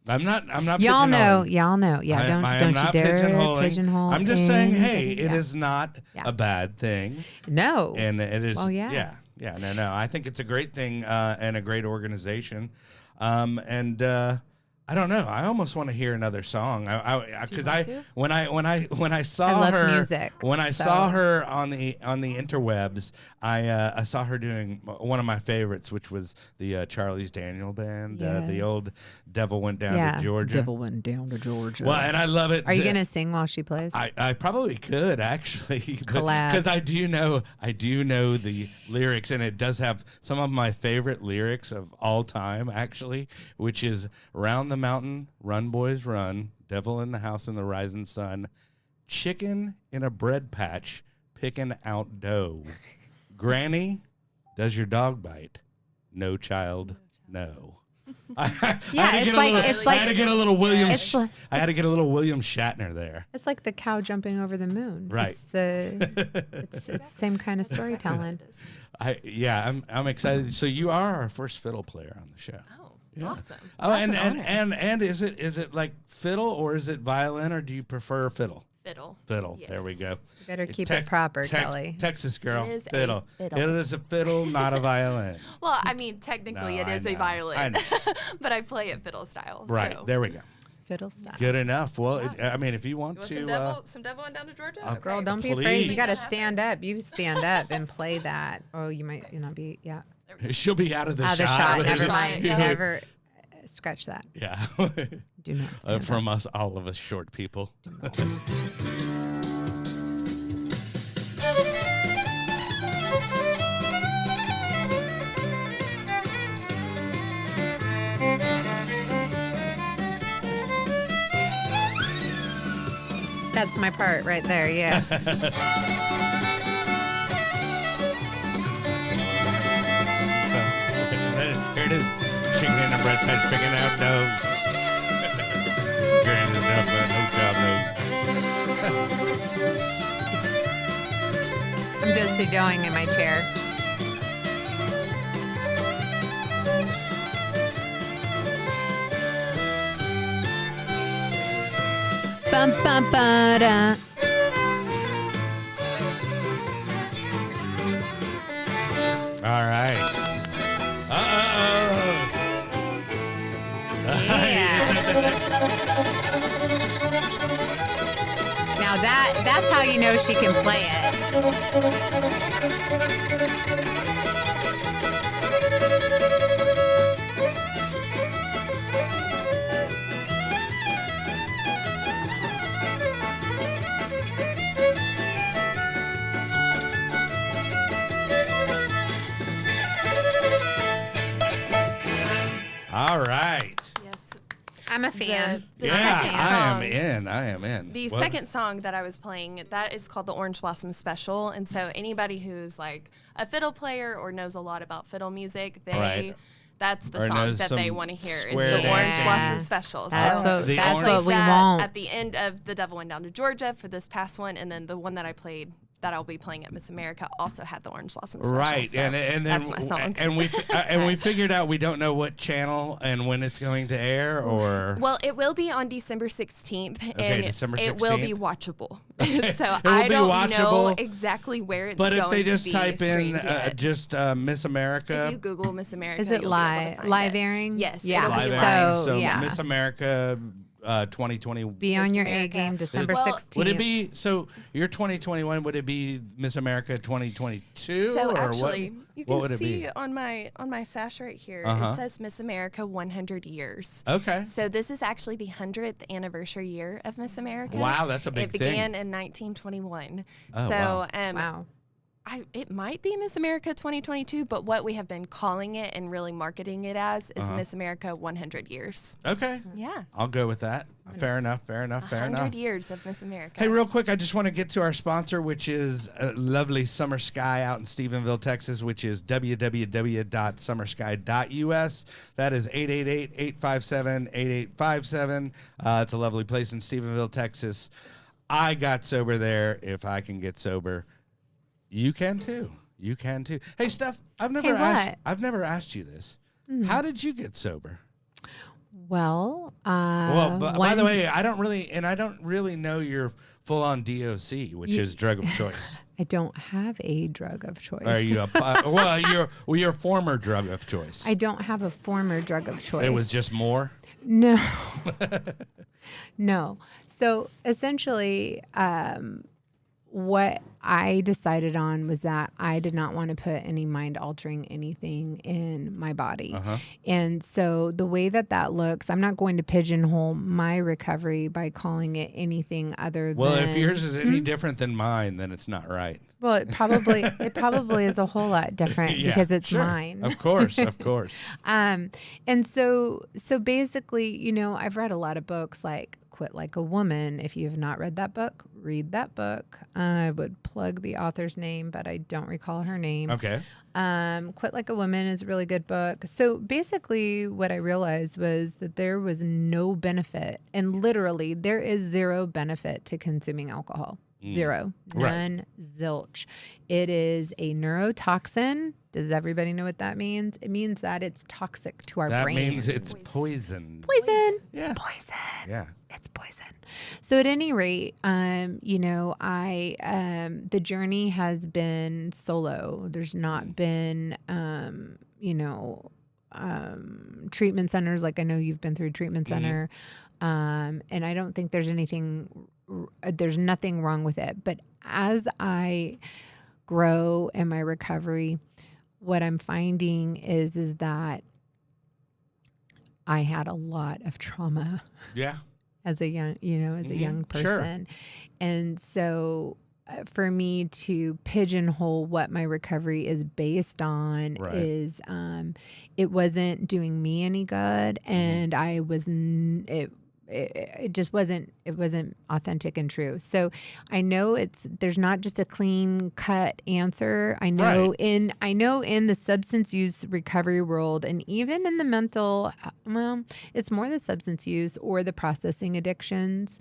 I'm not Y'all know, pigeonholing. yeah, I am don't not you dare pigeonholing. pigeonhole. I'm just saying, hey, anybody. it Yeah. is not Yeah. a bad thing, No. and it is. Well, yeah. No. I think it's a great thing and a great organization, and I don't know. I almost want to hear another song. Because want to? when I saw love her music, when I so- saw her on the interwebs, I saw her doing one of my favorites, which was the Charlie's Daniel Band, the Yes. old Devil Went Down yeah. to Georgia. Devil went down to Georgia. Well, and I love it. Are you gonna sing while she plays? I probably could actually, Collab. because I do know the lyrics, and it does have some of my favorite lyrics of all time actually, which is "Round the mountain, run boys run, devil in the house in the rising sun, chicken in a bread patch, picking out dough, granny, does your dog bite? No child, no." I had to it's get like- a little, it's I had to like- get a little William. It's like- I had to get a little William Shatner there. It's like the cow jumping over the moon. Right. It's the it's the same kind of storytelling. I'm excited. So you are our first fiddle player on the show. Oh, awesome. Oh, That's and an honor. and is it like fiddle or is it violin or do you prefer fiddle? Fiddle. Fiddle. There we Yes. go. You better keep Tex- it proper, Tex- Kelly. Texas girl. It is a fiddle. fiddle. It is a fiddle, not a violin. Well, I mean, technically No, it I is a know. I violin, know. but I play it fiddle style. Right. So. There we go. Fiddle stuff. Good enough. Well, I mean, if you want You want to, some devil and down to Georgia? Oh, Girl, Okay. don't be Please. afraid. You got to Make that stand up. You stand up and play that. Oh, you might not be. Yeah. she'll be out of the Out of the shot. shot. Out of the Never shot, mind. yeah. Never scratch that. Yeah. Do not stand From up. us, all of us short people. That's my part right there. Yeah. Here it is. Chicken in a bread patch, picking out dough. Grand enough, no do-si-doing in my chair. Bum, bum, ba-da. All right. Yeah. Now that's how you know she can play it. All right. Yes. I'm a fan. The Yeah, second I song, am in. The Well, second song that I was playing, that is called the Orange Blossom Special. And so anybody who's like a fiddle player or knows a lot about fiddle music, Right. that's the Or song knows that they some want to hear is square the Orange dancing. Blossom Special. That's so what, The that's orange- what we that want. at the end of The Devil Went Down to Georgia for this past one, and then the one that I played that I'll be playing at Miss America also had the Orange Blossom Special. Right, so and then that's my song. and we figured out we don't know what channel and when it's going to air, or Well, it will be on December 16th, and December it will be 16th. watchable. So will I be don't know watchable, exactly where it's but going if they just to be type in streamed yet. just Miss America, If you Google Miss America, Is it you'll be able to find live it. airing? Yes, Yeah. it'll be live live. airing, so yeah. Miss America 2020. Be on Miss your America. A game, December Well, 16th. Would it be so? Your 2021 would it be Miss America 2022? So or actually, what, you what would can it see be? on my sash right here. Uh-huh. It says Miss America 100 years. Okay. So this is actually the 100th anniversary year of Miss America. Wow, that's a big It began thing. in 1921. Oh, so wow. Wow. it might be Miss America 2022, but what we have been calling it and really marketing it as is Miss America 100 years. Okay. Yeah. I'll go with that. Fair enough. 100 years of Miss America. Hey, real quick, I just want to get to our sponsor, which is lovely Summer Sky out in Stephenville, Texas, which is www.summersky.us. That is 888-857-8857. It's a lovely place in Stephenville, Texas. I got sober there. If I can get sober, you can too. You can too. Hey, Steph, I've never asked you this. How did you get sober? Well, By the way, I don't really know your full-on DOC, which is drug of choice. I don't have a drug of choice. Are you your former drug of choice? I don't have a former drug of choice. It was just more. No. No. So essentially, what I decided on was that I did not want to put any mind altering anything in my body. Uh-huh. And so the way that looks, I'm not going to pigeonhole my recovery by calling it anything other Well, than. if yours is any different than mine, then it's not right. Well, it probably is a whole lot different Yeah, because it's sure. mine. Of course, of course. And so basically, I've read a lot of books like Quit Like a Woman. If you have not read that book, read that book. I would plug the author's name, but I don't recall her name. Okay. Quit Like a Woman is a really good book. So basically what I realized was that there was no benefit, and literally there is zero benefit to consuming alcohol. Zero. None. Zilch. It is a neurotoxin. Does everybody know what that means? It means that it's toxic to our That brain. means it's poison. Poison. Yeah. It's poison. Yeah. It's poison. So at any rate, the journey has been solo. There's not been, treatment centers. Like I know you've been through a treatment center. And I don't think there's nothing wrong with it. But as I grow in my recovery, what I'm finding is that I had a lot of trauma. Yeah. As a young, young person. And so for me to pigeonhole what my recovery is based on is it wasn't doing me any good. And it just wasn't authentic and true. So I know there's not just a clean cut answer. I know in the substance use recovery world, and even in the mental, well, it's more the substance use or the processing addictions,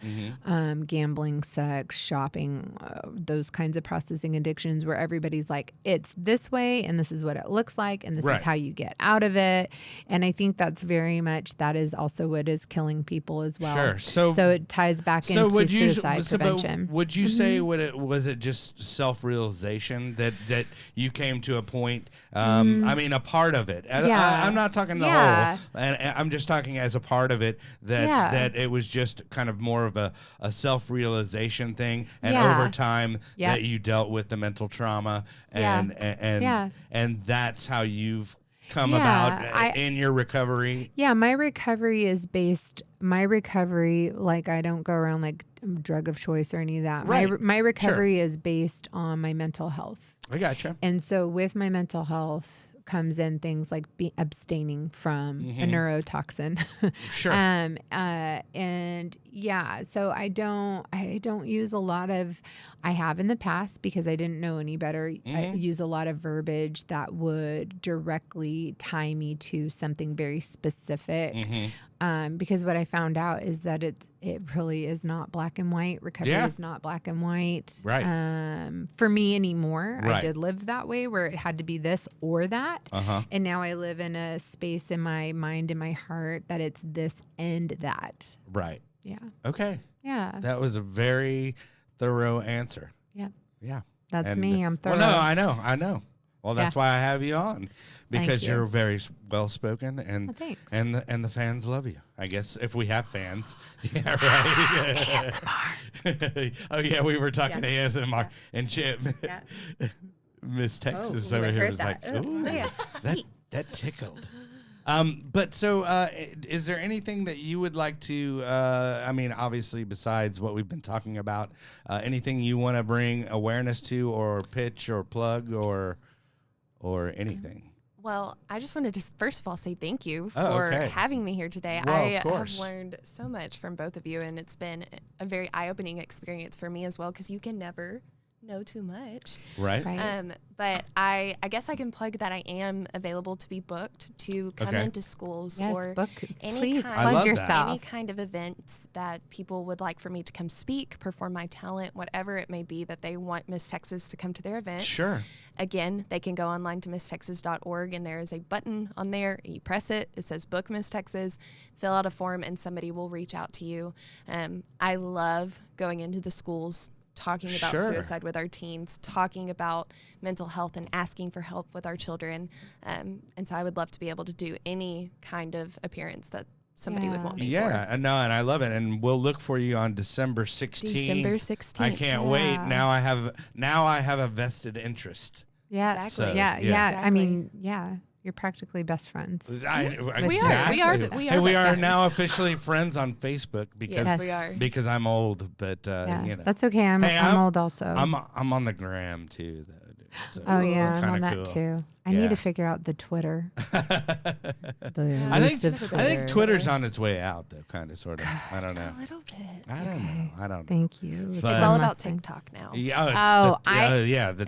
gambling, sex, shopping, those kinds of processing addictions where everybody's like, it's this way and this is what it looks like and this is how you get out of it. And I think that's very much, that is also what is killing people as well. Sure. So it ties back into suicide prevention. Would you say was it just self-realization that you came to a point? I mean, a part of it. I'm not talking the whole, and I'm just talking as a part of it that it was just kind of more of a self-realization thing, and over time that you dealt with the mental trauma, and that's how you've come about in your recovery. My recovery, like, I don't go around like drug of choice or any of that. My recovery is based on my mental health. I gotcha. And so with my mental health comes in things like abstaining from a neurotoxin. Sure. And so I don't use a lot of, I have in the past because I didn't know any better. I use a lot of verbiage that would directly tie me to something very specific. Because what I found out is that it really is not black and white. Recovery is not black and white. For me anymore. I did live that way where it had to be this or that. And now I live in a space in my mind and my heart that it's this and that. Right. Yeah. Okay. Yeah. That was a very thorough answer. Yeah. Yeah. That's me. I'm thorough. Well, no, I know. Well, that's why I have you on, because you're very well spoken, and and the fans love you. I guess if we have fans, ASMR. Oh yeah, we were talking ASMR, and Chip, Miss Texas over here was like, "Ooh, that tickled." But so, is there anything that you would like to, I mean, obviously, besides what we've been talking about, anything you want to bring awareness to or pitch or plug or anything? Well, I just wanted to first of all say thank you for having me here today. I have learned so much from both of you, and it's been a very eye-opening experience for me as well, because you can never know too much. Right. But I guess I can plug that I am available to be booked to come into schools or any kind of events that people would like for me to come speak, perform my talent, whatever it may be that they want Miss Texas to come to their event. Sure. Again, they can go online to misstexas.org, and there is a button on there. You press it. It says Book Miss Texas. Fill out a form, and somebody will reach out to you. I love going into the schools, talking about suicide with our teens, talking about mental health and asking for help with our children. And so I would love to be able to do any kind of appearance that somebody would want me for. And I love it. And we'll look for you on December 16th. December 16th. I can't wait. Now I have a vested interest. Yeah. Exactly. So, yeah. I mean, you're practically best friends. We are. We are now officially friends on Facebook because we are. Because I'm old, but that's okay. I'm old also. I'm on the gram too, though. So I'm on that too. I need to figure out the Twitter. I think Twitter's on its way out, though, kind of, sort of. I don't know. A little bit. I don't know. Thank you. It's all about TikTok now.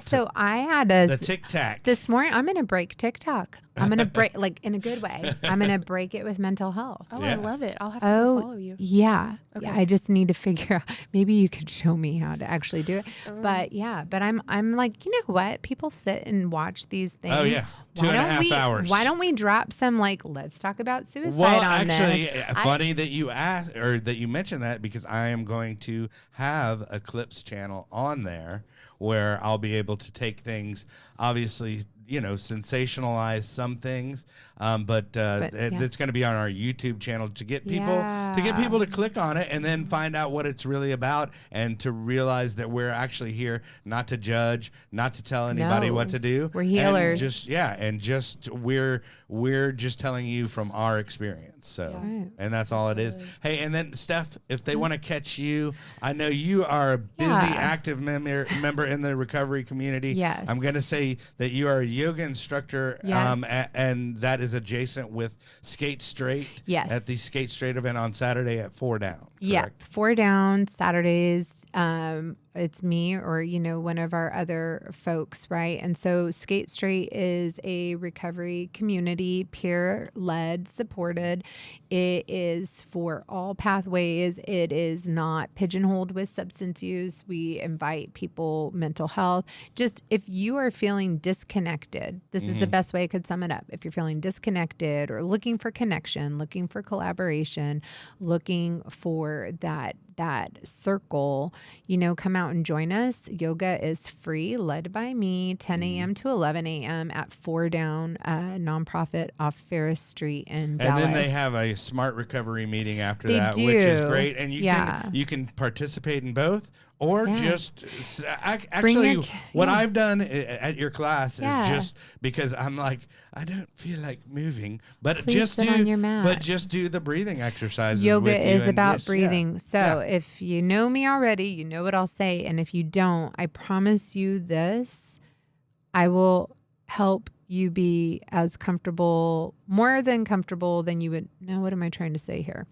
So I had the Tic Tac this morning. I'm gonna break TikTok. I'm gonna break, like, in a good way. I'm gonna break it with mental health. Oh, I love it. I'll have to go follow you. Yeah. Okay. I just need to figure out. Maybe you could show me how to actually do it. But I'm like, you know what? People sit and watch these things. Oh yeah, 2.5 hours. Why don't we drop some, like, let's talk about suicide on this? Funny that you asked, or that you mentioned that, because I am going to have a Clips channel on there where I'll be able to take things, obviously, sensationalize some things, but it's going to be on our YouTube channel to get people to click on it and then find out what it's really about, and to realize that we're actually here not to judge, not to tell anybody what to do. We're healers. And and just we're just telling you from our experience. So, Right. and that's all it is. Hey, and then Steph, if they want to catch you, I know you are a busy, active member in the recovery community. Yes. I'm going to say that you are a yoga instructor, Yes. and that is adjacent with Skate Straight. Yes. At the Skate Straight event on Saturday at 4 Down. Yeah, Correct? 4 Down Saturdays. It's me or, one of our other folks, right? And so Skate Straight is a recovery community, peer-led, supported. It is for all pathways. It is not pigeonholed with substance use. We invite people, mental health. Just if you are feeling disconnected, this is the best way I could sum it up. If you're feeling disconnected or looking for connection, looking for collaboration, looking for that circle, come out and join us. Yoga is free, led by me, 10 a.m. to 11 a.m. at 4 Down, nonprofit off Ferris Street in Dallas. And then they have a smart recovery meeting after They that, do. which is great. And Yeah. you can participate in both. Or Yeah. just Bring actually, your what yeah. I've done at your class Yeah. is just because I'm like, I don't feel like moving, but Please just sit do on your mat. but just do the breathing exercises. Yoga with you is and about just- breathing. yeah. So Yeah. if you know me already, you know what I'll say. And if you don't, I promise you this, I will help you be as comfortable, more than comfortable than you would. No, what am I trying to say here?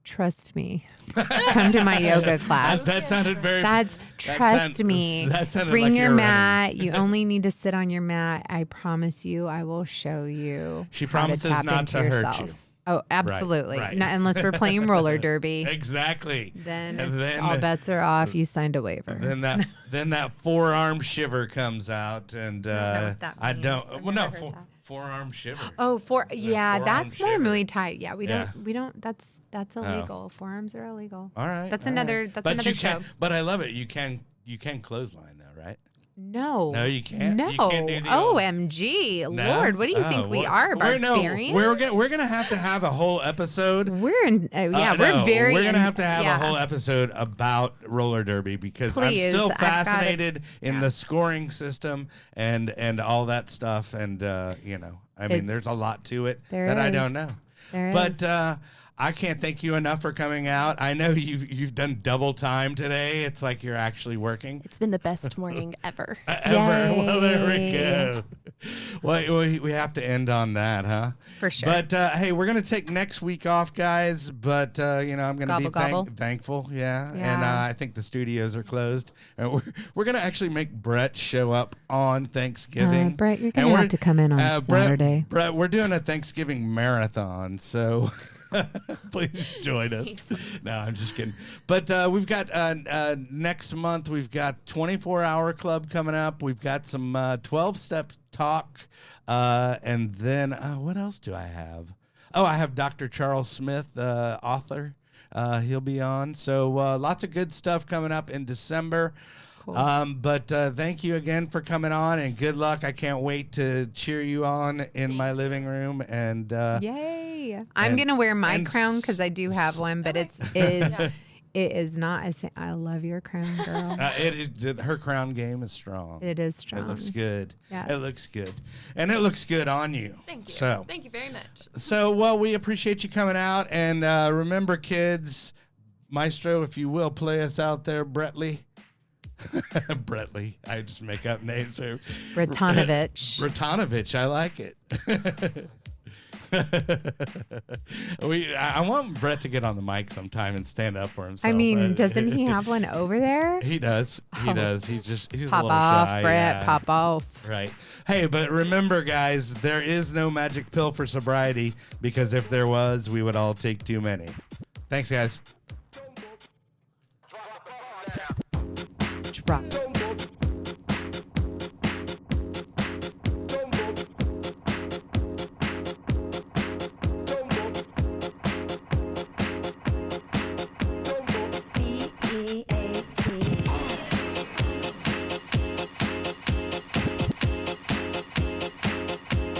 Trust me. Come to my yoga class. That sounded very. That's trust me. That sounded Bring like your you're mat. running. You only need to sit on your mat. I promise you, I will show you. She how promises tap not into to hurt yourself. you. Oh, absolutely. right. Not unless we're playing roller derby. Exactly. Then, And it's all bets are off. You signed a waiver. Then that forearm shiver comes out, and know what that I means. don't. I've Well, no, never heard that. forearm shiver. Oh, yeah, forearm that's more shiver. Muay Thai. Yeah, we Yeah. don't. That's illegal. Forearms are illegal. All right. That's all another. right. That's But another you show. can. But I love it. You can clothesline though, right? No. No, you can't. No. You can't do the old- OMG, No? Lord, what do you think we are, barbarians? We're gonna have to have a whole episode. We're in. We're No, very. We're gonna in- have to have yeah. a whole episode about roller derby because Please, I'm still I've got it. fascinated in Yeah. the scoring system and all that stuff. And I mean, there's a lot to it There that I is. don't know. There But is. I can't thank you enough for coming out. I know you've done double time today. It's like you're actually working. It's been the best morning ever. Ever. Well, there we Yay. go. Well, we have to end on that, huh? For sure. But hey, we're gonna take next week off, guys. But I'm gonna Gobble, be gobble. thankful, yeah. And Yeah. I think the studios are closed, and we're gonna actually make Brett show up on Thanksgiving. Brett, you're And gonna we're- have to come in on Saturday. Brett, we're doing a Thanksgiving marathon, so. Please join us. No, I'm just kidding. But we've got next month, we've got 24-hour club coming up. We've got some 12-step talk. And then what else do I have? Oh, I have Dr. Charles Smith, author. He'll be on. So lots of good stuff coming up in December. Cool. But thank you again for coming on, and good luck. I can't wait to cheer you on in my living room. And Yay! I'm and- gonna wear my and crown because I do have one, but it is not as. I love your crown, girl. her crown game is strong. It is strong. It looks good. Yeah. It looks good, and it looks good on you. Thank you. So, Thank you very much. well, we appreciate you coming out, and remember, kids, Maestro, if you will, play us out there, Brettley. Brettley. I just make up names there. Bratanovich. Bratanovich. I like it. I want Brett to get on the mic sometime and stand up for himself. I mean, doesn't he have one over there? He does. He Oh. does. He's a Pop little off, shy. Brett. Yeah. Pop off. Right. Hey, but remember, guys, there is no magic pill for sobriety because if there was, we would all take too many. Thanks, guys.